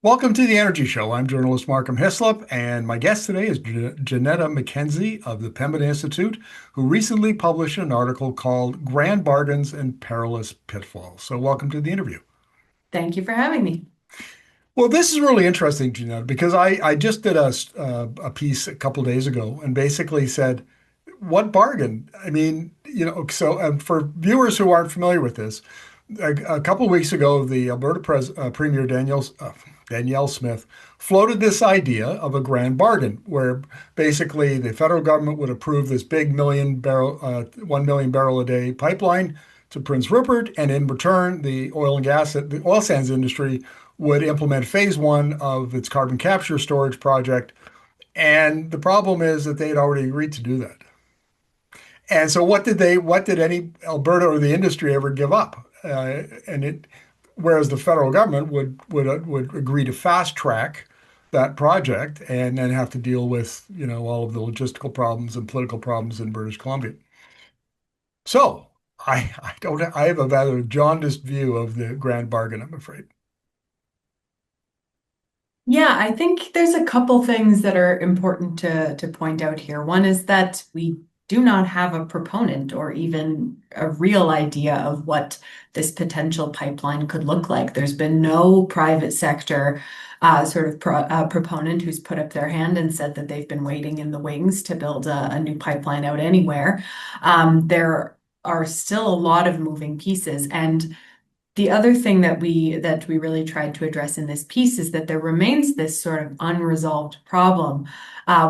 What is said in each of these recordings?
Welcome to the Energy Show. I'm journalist Markham Hislop, and my guest today is Janetta McKenzie of the Pembina Institute, who recently published an article called Grand Bargains and Perilous Pitfalls. So, welcome to the interview. Thank you for having me. Well, this is really interesting, Janetta, because I just did a piece a couple days ago and basically said, what bargain? I mean, so for viewers who aren't familiar with this, a couple of weeks ago, the Alberta Premier Danielle Smith floated this idea of a grand bargain, where basically the federal government would approve this big 1 million barrel a day pipeline to Prince Rupert, and in return, the oil sands industry would implement phase one of its carbon capture storage project. And the problem is that they had already agreed to do that. And so what did any Alberta or the industry ever give up? Whereas the federal government would agree to fast track that project and then have to deal with, all of the logistical problems and political problems in British Columbia. So I have a rather jaundiced view of the grand bargain, I'm afraid. Yeah, I think there's a couple things that are important to point out here. One is that we do not have a proponent or even a real idea of what this potential pipeline could look like. There's been no private sector proponent who's put up their hand and said that they've been waiting in the wings to build a new pipeline out anywhere. There are still a lot of moving pieces, and the other thing that we really tried to address in this piece is that there remains this sort of unresolved problem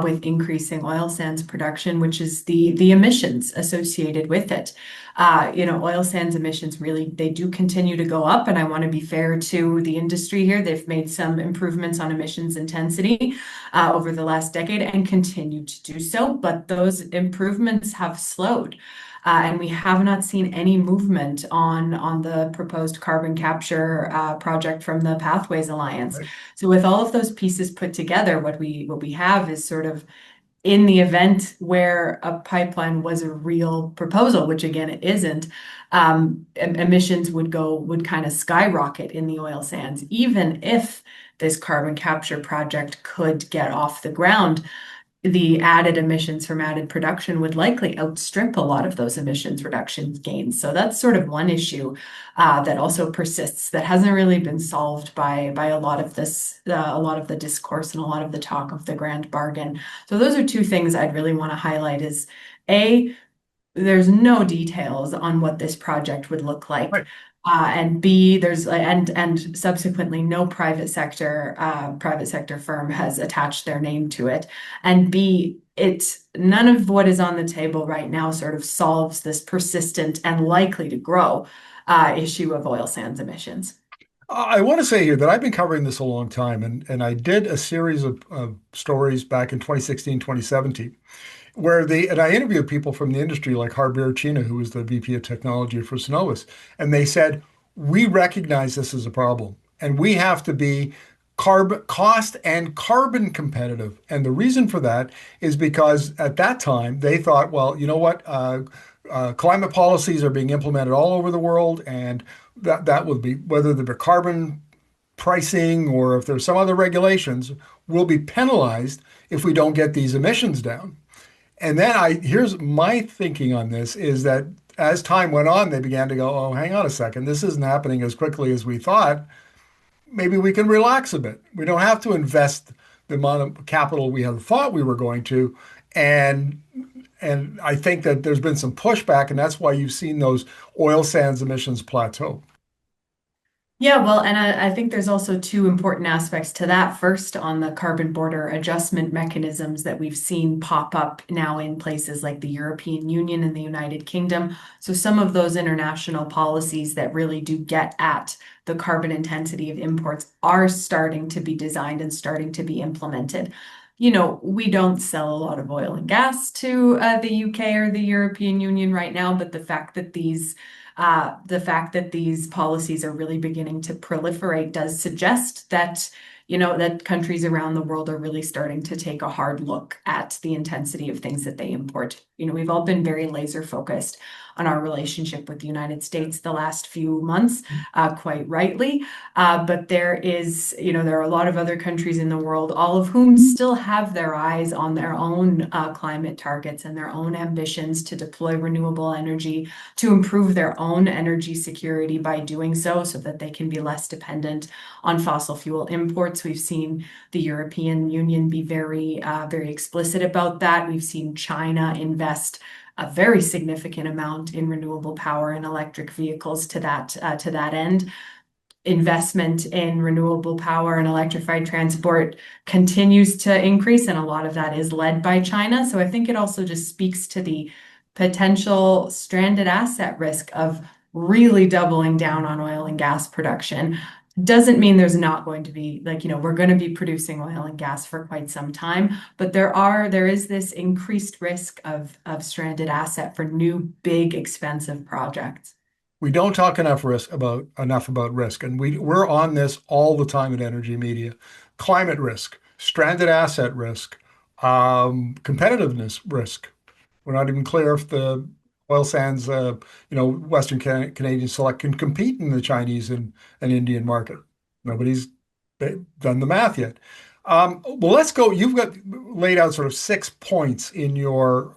with increasing oil sands production, which is the emissions associated with it. Oil sands emissions really, they do continue to go up, and I want to be fair to the industry here. They've made some improvements on emissions intensity over the last decade and continue to do so, but those improvements have slowed. And we have not seen any movement on the proposed carbon capture project from the Pathways Alliance. Right? So with all of those pieces put together, what we have is sort of, in the event where a pipeline was a real proposal, which again it isn't, emissions would kind of skyrocket in the oil sands, even if this carbon capture project could get off the ground. The added emissions from added production would likely outstrip a lot of those emissions reduction gains. So that's sort of one issue that also persists, that hasn't really been solved by a lot of a lot of the discourse and a lot of the talk of the grand bargain. So those are two things I'd really want to highlight: is A, there's no details on what this project would look like. Right. And B, there's and subsequently no private sector firm has attached their name to it. And B, it's none of what is on the table right now sort of solves this persistent and likely to grow issue of oil sands emissions. I want to say here that I've been covering this a long time, and I did a series of stories back in 2016, 2017, and I interviewed people from the industry like Harbir China, who was the VP of technology for Synovus, and they said, we recognize this as a problem and we have to be carbon cost and carbon competitive. And the reason for that is because at that time they thought, well, you know what? Climate policies are being implemented all over the world, and that would be whether they're carbon pricing or if there's some other regulations, will be penalized if we don't get these emissions down. And then here's my thinking on this is that as time went on, they began to go, oh, hang on a second, this isn't happening as quickly as we thought. Maybe we can relax a bit. We don't have to invest the amount of capital we had thought we were going to. And and I think that there's been some pushback, and that's why you've seen those oil sands emissions plateau. Yeah, well, and I think there's also two important aspects to that. First, on the carbon border adjustment mechanisms that we've seen pop up now in places like the European Union and the United Kingdom. So some of those international policies that really do get at the carbon intensity of imports are starting to be designed and starting to be implemented. We don't sell a lot of oil and gas to the UK or the European Union right now, but the fact that these policies are really beginning to proliferate does suggest that, that countries around the world are really starting to take a hard look at the intensity of things that they import. We've all been very laser focused on our relationship with the United States the last few months, quite rightly. But there are a lot of other countries in the world, all of whom still have their eyes on their own climate targets and their own ambitions to deploy renewable energy, to improve their own energy security by doing so that they can be less dependent on fossil fuel imports. We've seen the European Union be very, very explicit about that. We've seen China invest a very significant amount in renewable power and electric vehicles to that end. Investment in renewable power and electrified transport continues to increase, and a lot of that is led by China. So I think it also just speaks to the potential stranded asset risk of really doubling down on oil and gas production. Doesn't mean there's not going to be, we're going to be producing oil and gas for quite some time, but there is this increased risk of stranded asset for new, big, expensive projects. We don't talk enough about risk, and we're on this all the time in energy media. Climate risk, stranded asset risk, competitiveness risk. We're not even clear if the oil sands, Western Canadian Select can compete in the Chinese and Indian market. Nobody's done the math yet. Well, let's go. You've got laid out sort of 6 points in your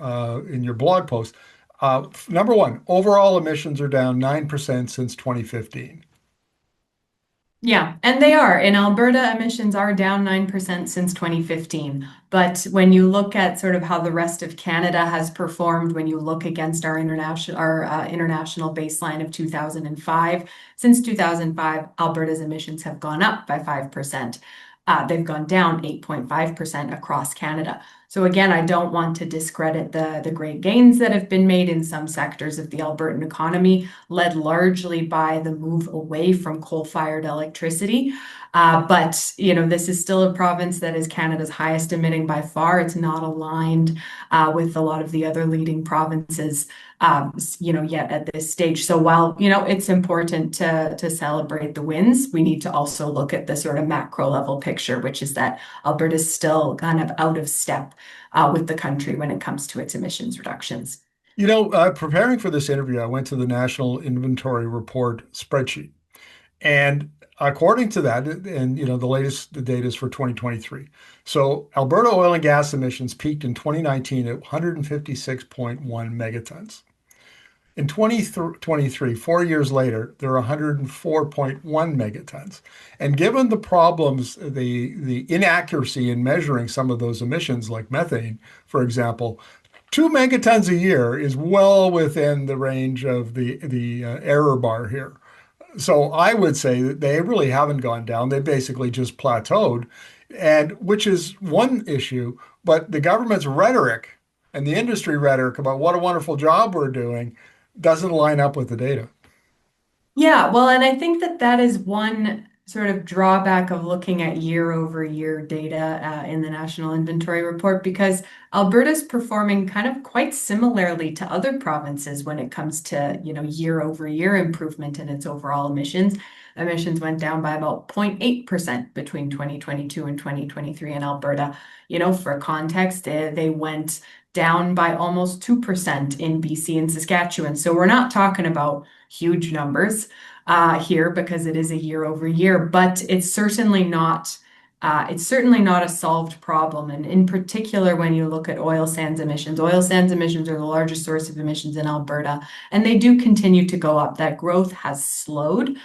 blog post. Number one, overall emissions are down 9% since 2015. Yeah, and they are. In Alberta, emissions are down 9% since 2015. But when you look at sort of how the rest of Canada has performed, when you look against our international baseline of 2005, since 2005, Alberta's emissions have gone up by 5%. They've gone down 8.5% across Canada. So again, I don't want to discredit the great gains that have been made in some sectors of the Albertan economy, led largely by the move away from coal-fired electricity. But this is still a province that is Canada's highest emitting by far. It's not aligned with a lot of the other leading provinces, yet at this stage. So while it's important to celebrate the wins, we need to also look at the sort of macro level picture, which is that Alberta is still kind of out of step with the country when it comes to its emissions reductions. Preparing for this interview, I went to the National Inventory Report spreadsheet. And according to that, and the data is for 2023. So Alberta oil and gas emissions peaked in 2019 at 156.1 megatons. In 2023, 4 years later, there are 104.1 megatons. And given the problems, the inaccuracy in measuring some of those emissions, like methane, for example, 2 megatons a year is well within the range of the error bar here. So I would say that they really haven't gone down. They basically just plateaued, and which is one issue. But the government's rhetoric and the industry rhetoric about what a wonderful job we're doing doesn't line up with the data. Yeah, well, and I think that is one sort of drawback of looking at year over year data in the National Inventory Report, because Alberta's performing kind of quite similarly to other provinces when it comes to, year over year improvement in its overall emissions. Emissions went down by about 0.8% between 2022 and 2023 in Alberta. For context, they went down by almost 2% in BC and Saskatchewan. So we're not talking about huge numbers here, because it is a year over year, but it's certainly not a solved problem. And in particular, when you look at oil sands emissions are the largest source of emissions in Alberta, and they do continue to go up. That growth has slowed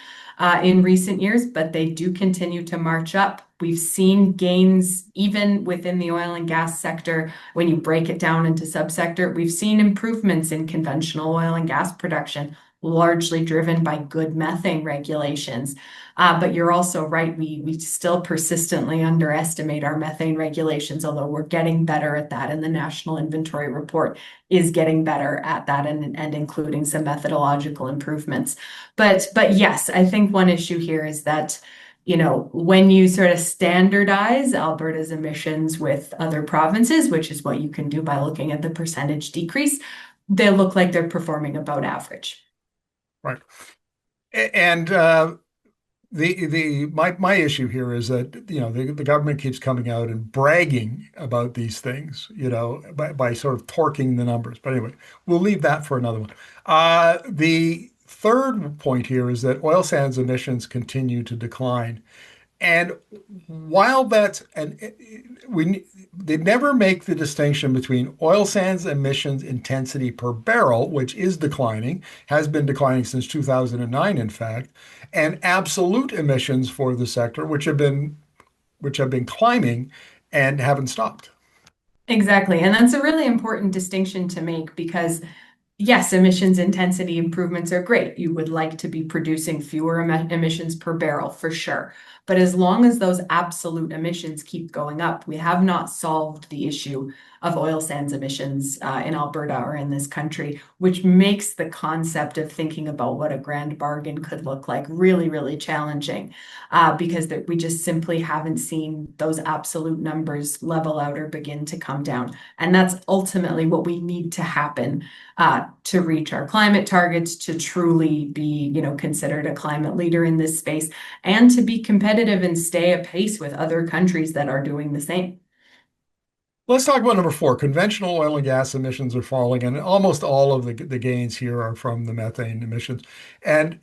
in recent years, but they do continue to march up. We've seen gains even within the oil and gas sector. When you break it down into subsector, we've seen improvements in conventional oil and gas production, largely driven by good methane regulations. But you're also right, we still persistently underestimate our methane regulations, although we're getting better at that, and the National Inventory Report is getting better at that, and including some methodological improvements. But yes, I think one issue here is that when you sort of standardize Alberta's emissions with other provinces, which is what you can do by looking at the percentage decrease, they look like they're performing about average. Right. And My issue here is that the government keeps coming out and bragging about these things, by sort of torquing the numbers. But anyway, we'll leave that for another one. The third point here is that oil sands emissions continue to decline. And while that's and we they never make the distinction between oil sands emissions intensity per barrel, which is declining, has been declining since 2009, in fact, and absolute emissions for the sector, which have been climbing and haven't stopped. Exactly. And that's a really important distinction to make because yes, emissions intensity improvements are great. You would like to be producing fewer emissions per barrel for sure. But as long as those absolute emissions keep going up, we have not solved the issue of oil sands emissions in Alberta or in this country, which makes the concept of thinking about what a grand bargain could look like really, really challenging because we just simply haven't seen those absolute numbers level out or begin to come down. And that's ultimately what we need to happen to reach our climate targets, to truly be, considered a climate leader in this space, and to be competitive and stay apace with other countries that are doing the same. Let's talk about number four. Conventional oil and gas emissions are falling, and almost all of the gains here are from the methane emissions. And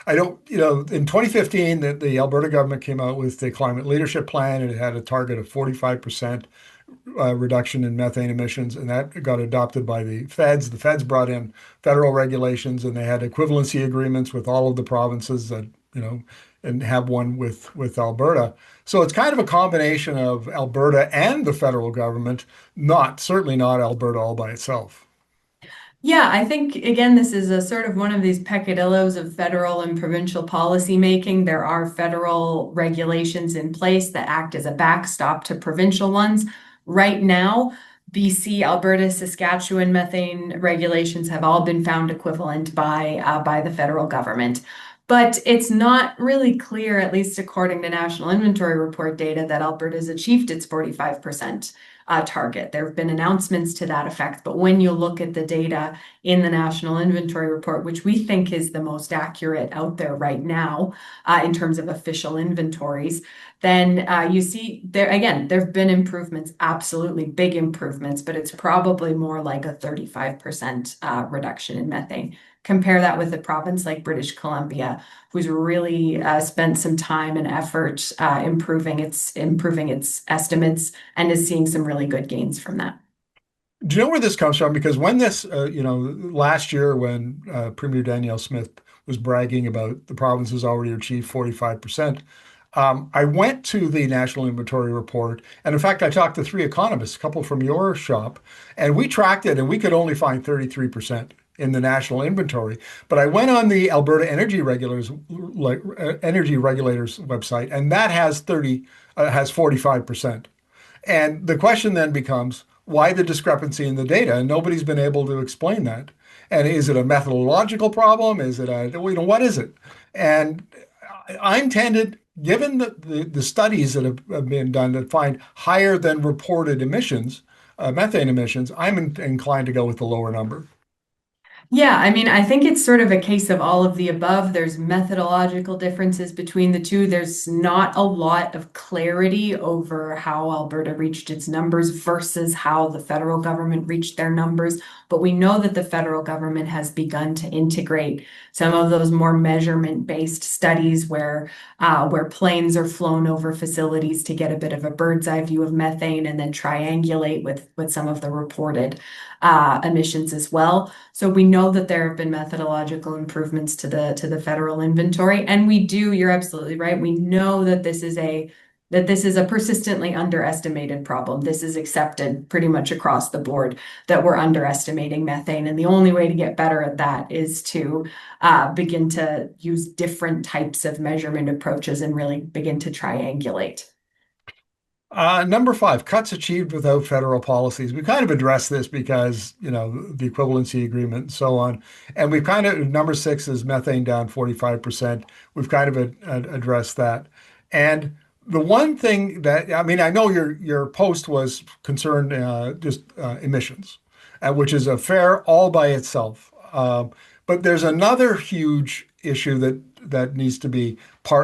I don't, in 2015, the Alberta government came out with the Climate Leadership Plan, and it had a target of 45% reduction in methane emissions, and that got adopted by the feds. The feds brought in federal regulations, and they had equivalency agreements with all of the provinces that, and have one with Alberta. So it's kind of a combination of Alberta and the federal government, certainly not Alberta all by itself. Yeah, I think again, this is a sort of one of these peccadillos of federal and provincial policy making. There are federal regulations in place that act as a backstop to provincial ones. Right now, BC, Alberta, Saskatchewan methane regulations have all been found equivalent by the federal government. But it's not really clear, at least according to National Inventory Report data, that Alberta's achieved its 45% target. There have been announcements to that effect, but when you look at the data in the National Inventory Report, which we think is the most accurate out there right now in terms of official inventories, then you see there again, there have been improvements, absolutely big improvements, but it's probably more like a 35% reduction in methane. Compare that with a province like British Columbia, who's really spent some time and effort improving its estimates and is seeing some really good gains from that. Do you know where this comes from? Because when last year when Premier Danielle Smith was bragging about the province has already achieved 45%, I went to the National Inventory Report. And in fact, I talked to three economists, a couple from your shop, and we tracked it and we could only find 33% in the national inventory. But I went on the Alberta Energy Regulators website, and that has 45%. And the question then becomes, why the discrepancy in the data? And nobody's been able to explain that. And is it a methodological problem? Is it what is it? And I'm tended, given the studies that have been done that find higher than reported emissions, methane emissions, I'm inclined to go with the lower number. Yeah, I mean, I think it's sort of a case of all of the above. There's methodological differences between the two. There's not a lot of clarity over how Alberta reached its numbers versus how the federal government reached their numbers. But we know that the federal government has begun to integrate some of those more measurement-based studies where planes are flown over facilities to get a bit of a bird's eye view of methane and then triangulate with some of the reported emissions as well. So we know that there have been methodological improvements to the federal inventory, and you're absolutely right. We know that this is a persistently underestimated problem. This is accepted pretty much across the board that we're underestimating methane. And the only way to get better at that is to begin to use different types of measurement approaches and really begin to triangulate. Number five, cuts achieved without federal policies. We kind of addressed this because, the equivalency agreement and so on. And we've kind of, number six is methane down 45%. We've kind of addressed that. And the one thing that, I mean, I know your post was concerned just emissions, which is a fair all by itself. But there's another huge issue that that needs to be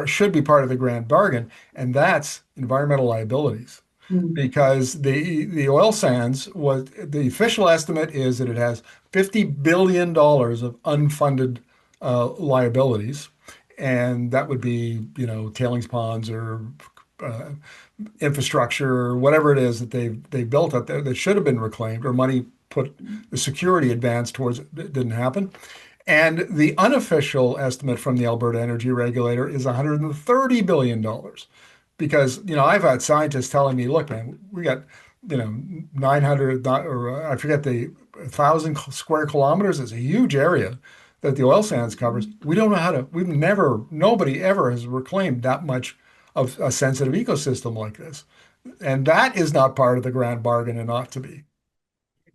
should be part of the grand bargain, and that's environmental liabilities. Mm. Because the oil sands, was the official estimate is that it has $50 billion of unfunded liabilities, and that would be, tailings ponds or uh, infrastructure or whatever it is that they built up there that should have been reclaimed, or money put, the security advance towards it. It didn't happen. And the unofficial estimate from the Alberta Energy Regulator is $130 billion. Because, I've had scientists telling me, look, man, we got, 900, or I forget, the 1,000 square kilometers is a huge area that the oil sands covers. We don't know how to, nobody ever has reclaimed that much of a sensitive ecosystem like this. And that is not part of the grand bargain, and ought to be.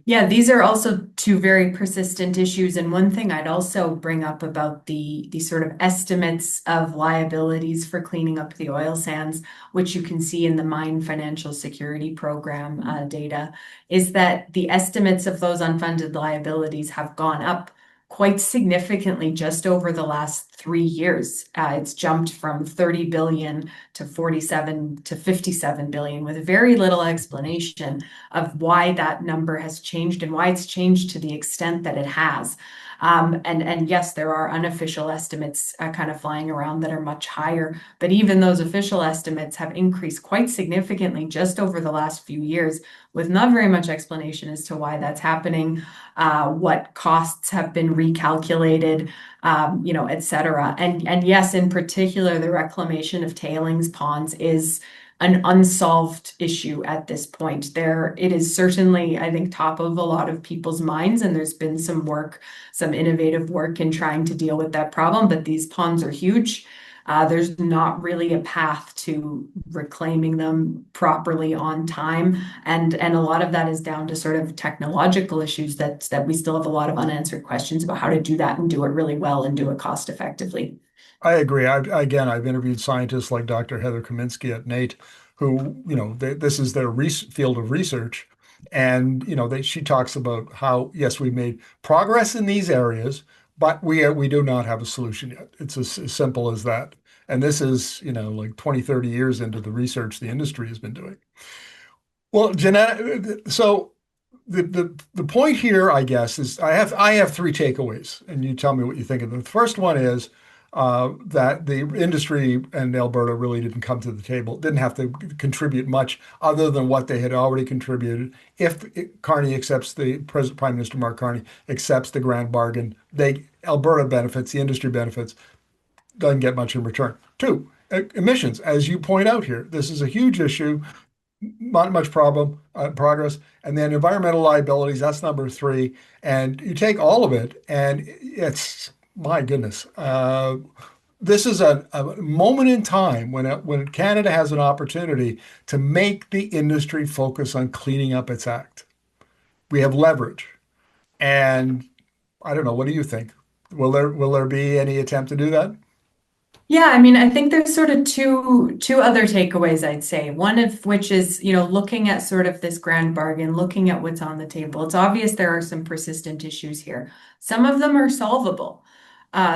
Yeah, these are also two very persistent issues. And one thing I'd also bring up about the sort of estimates of liabilities for cleaning up the oil sands, which you can see in the Mine Financial Security Program data, is that the estimates of those unfunded liabilities have gone up quite significantly just over the last 3 years. It's jumped from 30 billion to 47 to 57 billion, with very little explanation of why that number has changed and why it's changed to the extent that it has. And yes, there are unofficial estimates kind of flying around that are much higher, but even those official estimates have increased quite significantly just over the last few years, with not very much explanation as to why that's happening, what costs have been recalculated, et cetera. And yes, in particular, the reclamation of tailings ponds is an unsolved issue at this point. It is certainly, I think, top of a lot of people's minds, and there's been some innovative work in trying to deal with that problem, but these ponds are huge. There's not really a path to reclaiming them properly on time, and a lot of that is down to sort of technological issues that we still have a lot of unanswered questions about how to do that and do it really well and do it cost effectively. I agree. I've interviewed scientists like Dr. Heather Kaminsky at NATE, who, this is their field of research. And, she talks about how, yes, we made progress in these areas, but we do not have a solution yet. It's as simple as that. And this is, like 20, 30 years into the research the industry has been doing. Well, Janetta, so the point here, I guess, is I have three takeaways, and you tell me what you think of them. The first one is that the industry and Alberta really didn't come to the table, didn't have to contribute much other than what they had already contributed. If Carney accepts, the President Prime Minister Mark Carney accepts the grand bargain, Alberta benefits, the industry benefits, doesn't get much in return. Two, emissions, as you point out here, this is a huge issue, not much progress. And then environmental liabilities, that's number three. And you take all of it, and it's, my goodness. This is a moment in time when Canada has an opportunity to make the industry focus on cleaning up its act. We have leverage. And I don't know, what do you think? Will there be any attempt to do that? Yeah, I mean, I think there's sort of two other takeaways, I'd say. One of which is, looking at sort of this grand bargain, looking at what's on the table. It's obvious there are some persistent issues here. Some of them are solvable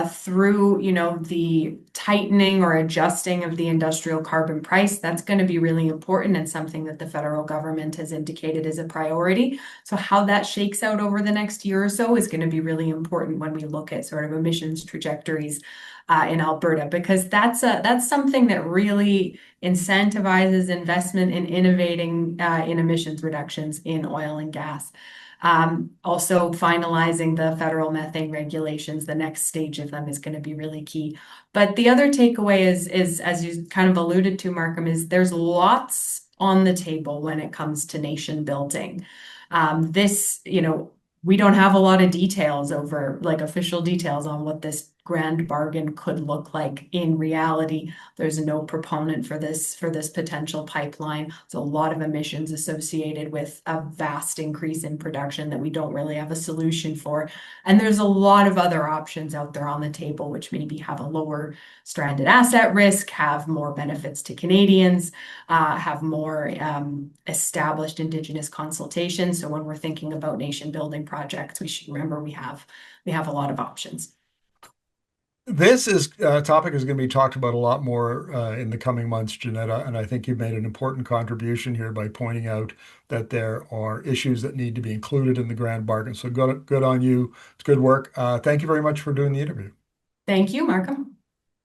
through, the tightening or adjusting of the industrial carbon price. That's going to be really important and something that the federal government has indicated as a priority. So how that shakes out over the next year or so is going to be really important when we look at sort of emissions trajectories in Alberta, because that's something that really incentivizes investment in innovating in emissions reductions in oil and gas. Also, finalizing the federal methane regulations, the next stage of them is going to be really key. But the other takeaway is, as you kind of alluded to, Markham, is there's lots on the table when it comes to nation building. We don't have a lot of details over, like, official details on what this grand bargain could look like in reality. There's no proponent for this potential pipeline. There's a lot of emissions associated with a vast increase in production that we don't really have a solution for. And there's a lot of other options out there on the table, which maybe have a lower stranded asset risk, have more benefits to Canadians, have more established Indigenous consultation. So when we're thinking about nation building projects, we should remember we have a lot of options. This is topic is going to be talked about a lot more in the coming months, Janetta, and I think you've made an important contribution here by pointing out that there are issues that need to be included in the grand bargain. So good on you. It's good work. Thank you very much for doing the interview. Thank you, Markham.